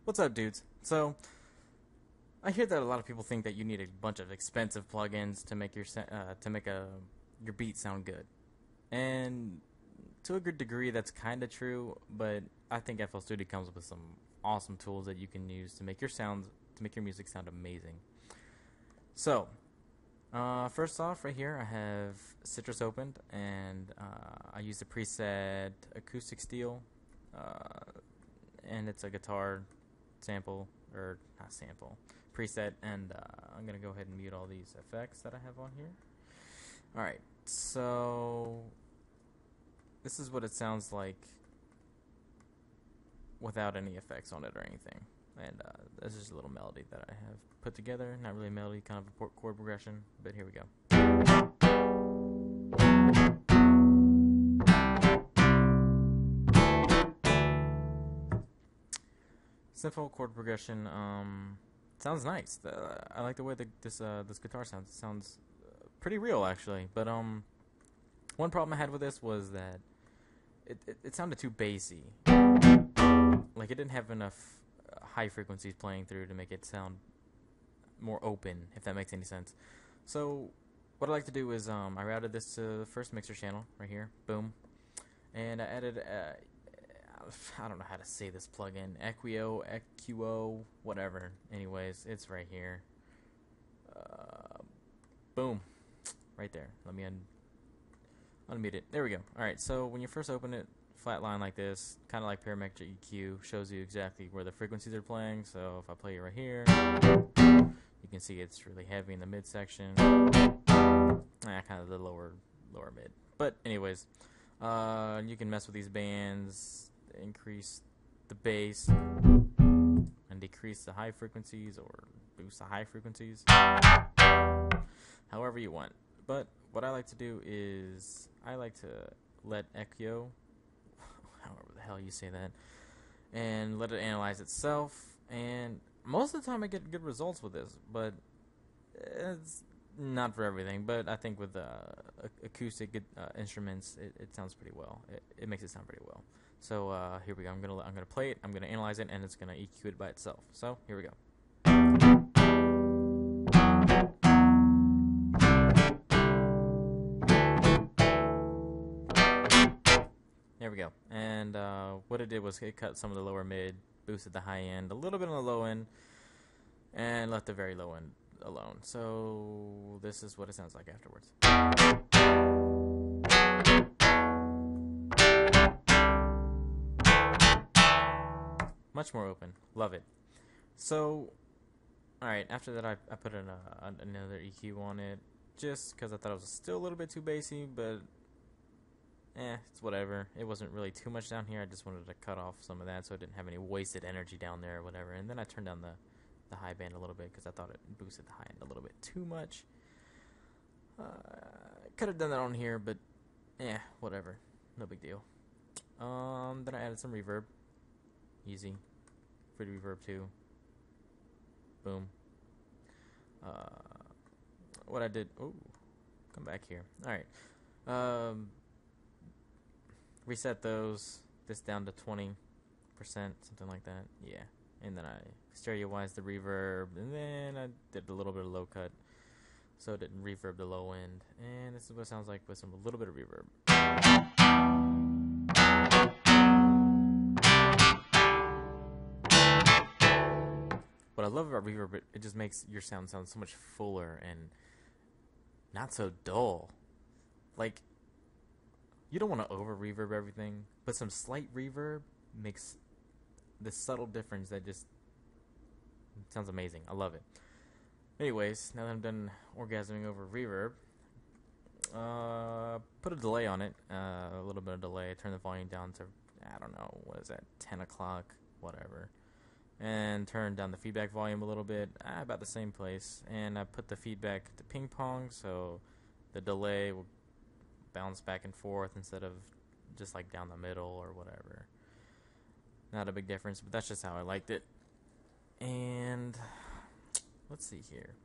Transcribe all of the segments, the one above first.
What's up, dudes? So, I hear that a lot of people think that you need a bunch of expensive plugins to make your beat sound good, and to a good degree, that's kind of true. But I think FL Studio comes up with some awesome tools that you can use to make your music sound amazing. So, first off, right here, I have Citrus opened, and I use the preset Acoustic Steel, and it's a guitar sample, or not sample, preset, and I'm going to go ahead and mute all these effects that I have on here. Alright, so this is what it sounds like without any effects on it or anything. And this is a little melody that I have put together. Not really a melody, kind of a chord progression, but here we go. Simple chord progression. Sounds nice. I like the way this guitar sounds. It sounds pretty real, actually. But one problem I had with this was that it sounded too bassy. Like it didn't have enough high frequencies playing through to make it sound more open, if that makes any sense. So what I like to do is I routed this to the first mixer channel right here. Boom. And I added I don't know how to say this plugin. Equio, whatever. Anyways, it's right here. Boom. Right there. Let me unmute it. There we go. Alright, so when you first open it, flat line like this, kind of like parametric EQ, shows you exactly where the frequencies are playing. So if I play it right here, you can see it's really heavy in the midsection. Kind of the lower mid. But anyways, you can mess with these bands, increase the bass, and decrease the high frequencies, or boost the high frequencies, however you want. But what I like to do is I like to let Equio, however the hell you say that, and let it analyze itself. And most of the time I get good results with this, but it's not for everything. But I think with acoustic instruments, it sounds pretty well. It makes it sound pretty well. So here we go. I'm gonna play it. I'm gonna analyze it, and it's gonna EQ it by itself. So here we go. There we go. And what it did was it cut some of the lower mid, boosted the high end, a little bit on the low end, and left the very low end alone. So this is what it sounds like afterwards. Much more open. Love it. So, alright, after that I put another EQ on it, just because I thought it was still a little bit too bassy, but it's whatever. It wasn't really too much down here. I just wanted to cut off some of that so I didn't have any wasted energy down there or whatever. And then I turned down the high band a little bit because I thought it boosted the high end a little bit too much. Could have done that on here, but whatever. No big deal. Then I added some reverb. Easy. Free reverb too. Boom. What I did. Oh, come back here. Alright. Reset this down to 20%, something like that. Yeah. And then I stereo-wise the reverb, and then I did a little bit of low cut, so it didn't reverb the low end. And this is what it sounds like with a little bit of reverb. What I love about reverb, it just makes your sound so much fuller and not so dull. Like, you don't want to over reverb everything, but some slight reverb makes this subtle difference that just sounds amazing. I love it. Anyways, now that I'm done orgasming over reverb, put a delay on it, a little bit of delay. Turn the volume down to, I don't know, what is that, 10 o'clock, whatever. And turn down the feedback volume a little bit, about the same place. And I put the feedback to ping pong, so the delay will bounce back and forth instead of just like down the middle or whatever. Not a big difference, but that's just how I liked it. And let's see here.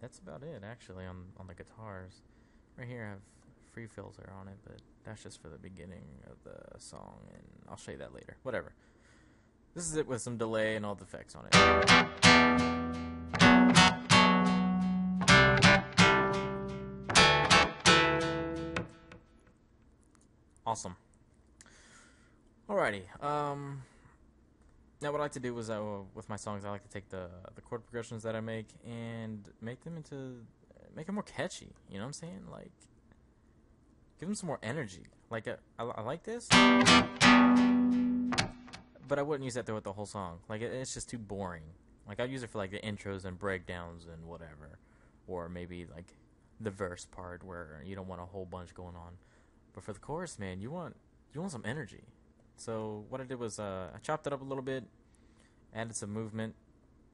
That's about it, actually, on the guitars. Right here I have free filter on it, but that's just for the beginning of the song, and I'll show you that later. Whatever. This is it with some delay and all the effects on it. Awesome. Alrighty. Now what I like to do is with my songs, I like to take the chord progressions that I make and make them more catchy. You know what I'm saying? Like, give them some more energy. Like, I like this, but I wouldn't use that throughout the whole song. Like, it's just too boring. Like, I'd use it for like the intros and breakdowns and whatever, or maybe like the verse part where you don't want a whole bunch going on. But for the chorus, man, you want some energy. So what I did was I chopped it up a little bit, added some movement,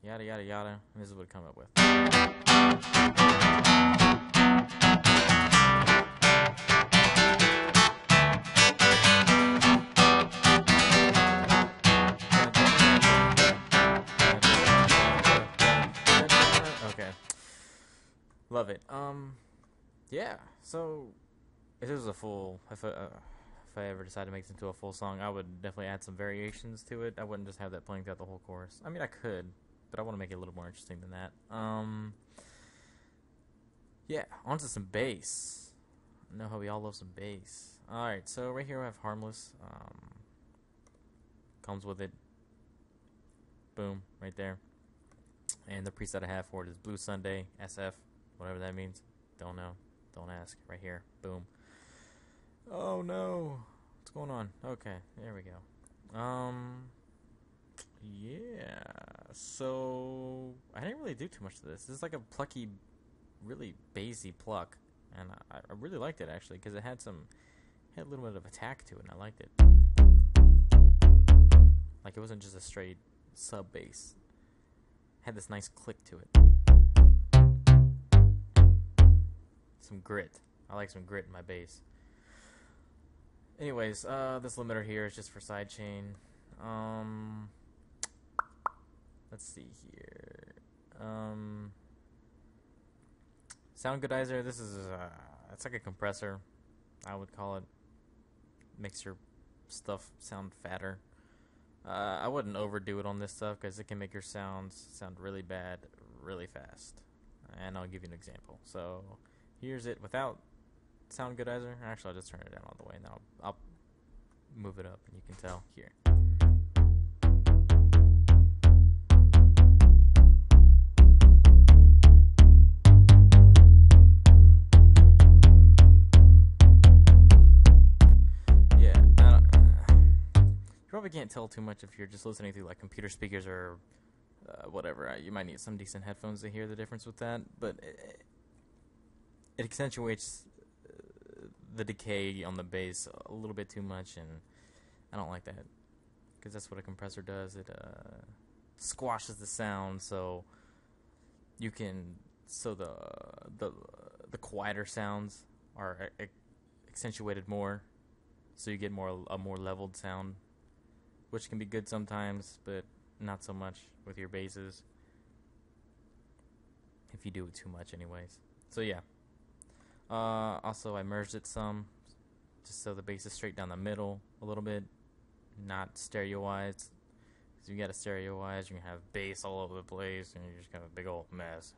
yada yada yada, and this is what it came up with. Okay, love it. Yeah. So if this was if I ever decided to make this into a full song, I would definitely add some variations to it. I wouldn't just have that playing throughout the whole chorus. I mean, I could, but I want to make it a little more interesting than that. Yeah, onto some bass. I know how we all love some bass. Alright, so right here I have Harmless. Comes with it. Boom, right there. And the preset I have for it is Blue Sunday, SF, whatever that means. Don't know. Don't ask. Right here. Boom. Oh no. What's going on? Okay, there we go. Yeah. So I didn't really do too much to this. This is like a plucky, really bassy pluck, and I really liked it actually because it had a little bit of attack to it, and I liked it. Like it wasn't just a straight sub bass. It had this nice click to it. Some grit. I like some grit in my bass. Anyways, this limiter here is just for sidechain. Let's see here. Sound goodizer. This is it's like a compressor, I would call it. Makes your stuff sound fatter. I wouldn't overdo it on this stuff because it can make your sounds sound really bad really fast. And I'll give you an example. So here's it without sound goodizer. Actually, I'll just turn it down all the way, and then I'll move it up, and you can tell here. Yeah, you probably can't tell too much if you're just listening through like computer speakers or whatever. You might need some decent headphones to hear the difference with that, but it accentuates the decay on the bass a little bit too much, and I don't like that because that's what a compressor does. It squashes the sound, so you can the quieter sounds are accentuated more, so you get a more leveled sound, which can be good sometimes, but not so much with your basses if you do it too much anyways. So yeah. Also, I merged it some, just so the bass is straight down the middle a little bit, not stereo-wise. Because if you got a stereo-wise, you're going to have bass all over the place, and you're just going to have a big old mess.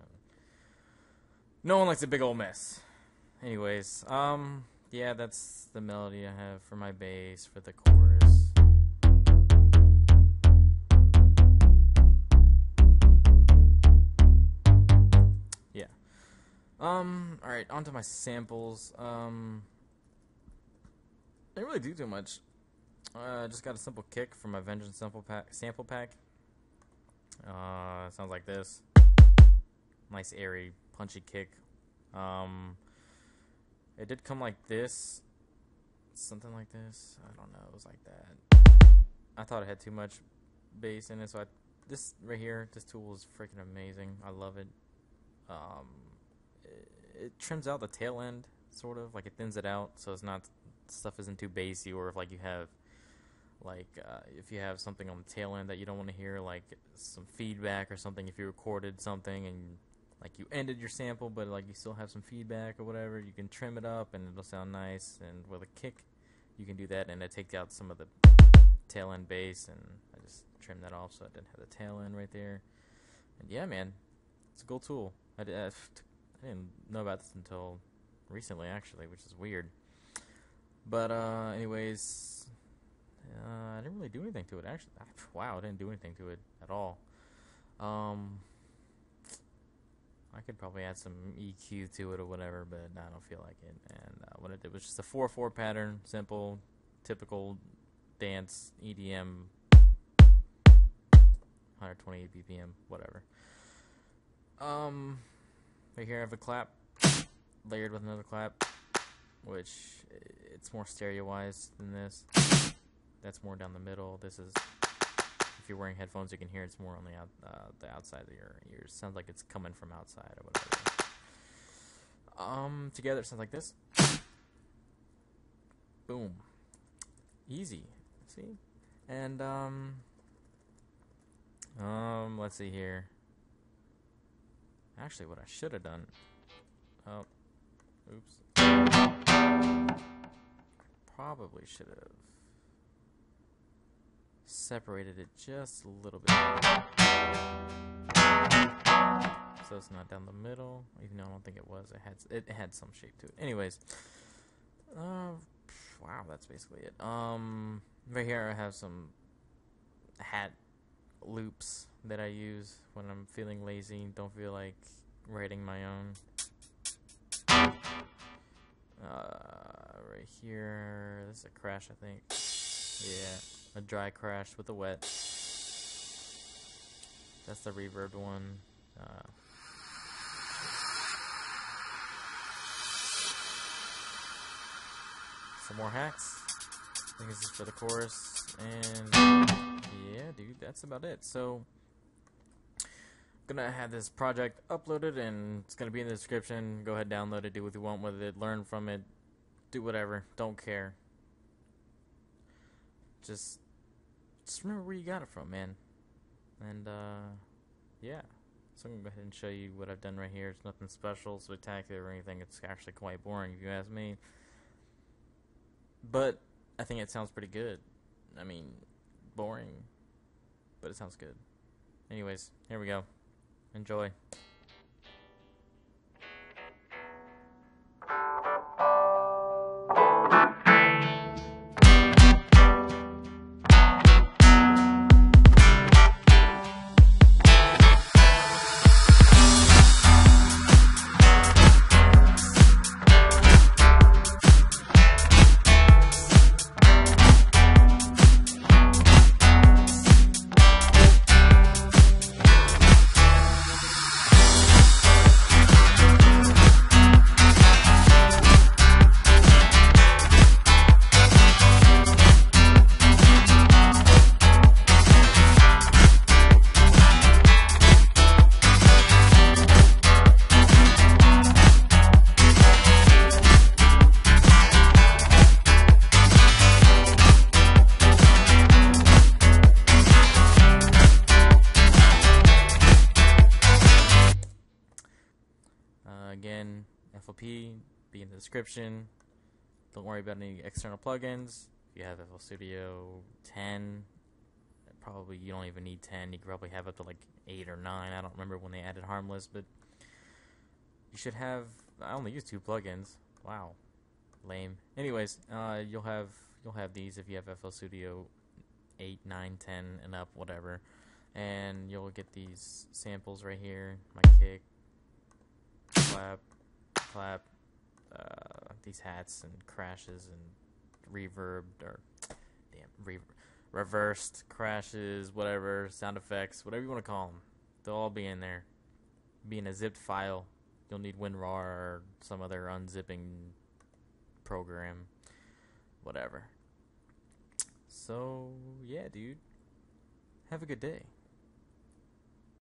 No one likes a big old mess. Anyways, yeah, that's the melody I have for my bass, for the chorus. Alright, onto my samples. I didn't really do too much. Just got a simple kick from my Vengeance sample pack. Sounds like this. Nice, airy, punchy kick. It did come like this. Something like this. I don't know, it was like that. I thought it had too much bass in it, so this right here, this tool is freaking amazing. I love it. It trims out the tail end, sort of, like it thins it out, so stuff isn't too bassy, or if like you have, if you have something on the tail end that you don't want to hear, like some feedback or something, if you recorded something and like you ended your sample, but like you still have some feedback or whatever, you can trim it up and it'll sound nice. And with a kick, you can do that, and it takes out some of the tail end bass, and I just trimmed that off so I didn't have the tail end right there. And yeah, man, it's a cool tool. I didn't know about this until recently, actually, which is weird. But anyways, I didn't really do anything to it, actually. Wow, I didn't do anything to it at all. I could probably add some EQ to it or whatever, but I don't feel like it. And what I did was just a 4/4 pattern, simple, typical dance EDM, 128 BPM, whatever. Right here I have a clap layered with another clap, which it's more stereo-wise than this. That's more down the middle. This is, if you're wearing headphones, you can hear it's more on the outside of your ears. Sounds like it's coming from outside or whatever. Together it sounds like this. Boom. Easy. See? And let's see here. Actually, what I should have done. Oh, oops. Probably should have separated it just a little bit, so it's not down the middle. Even though I don't think it was. It had some shape to it. Anyways, wow, that's basically it. Right here I have some hat loops that I use when I'm feeling lazy and don't feel like writing my own. Right here, this is a crash, I think. Yeah, a dry crash with a wet. That's the reverb one. Some more hacks. I think this is for the chorus. And yeah, dude, that's about it. So, I'm gonna have this project uploaded, and it's gonna be in the description. Go ahead, download it, do what you want with it, learn from it, do whatever. Don't care. Just remember where you got it from, man. And yeah. So I'm gonna go ahead and show you what I've done right here. It's nothing special, spectacular, or anything. It's actually quite boring, if you ask me. But I think it sounds pretty good. I mean, boring, but it sounds good. Anyways, here we go. Enjoy. Again, FLP, be in the description. Don't worry about any external plugins. If you have FL Studio 10, probably you don't even need 10. You could probably have up to like 8 or 9. I don't remember when they added Harmless, but you should have. I only use 2 plugins. Wow, lame. Anyways, you'll have these if you have FL Studio 8, 9, 10, and up, whatever. And you'll get these samples right here. My kick, clap, these hats and crashes and reverb, or reversed crashes, whatever, sound effects, whatever you want to call them. They'll all be in there. Be in a zipped file. You'll need WinRAR or some other unzipping program, whatever. So yeah, dude, have a good day.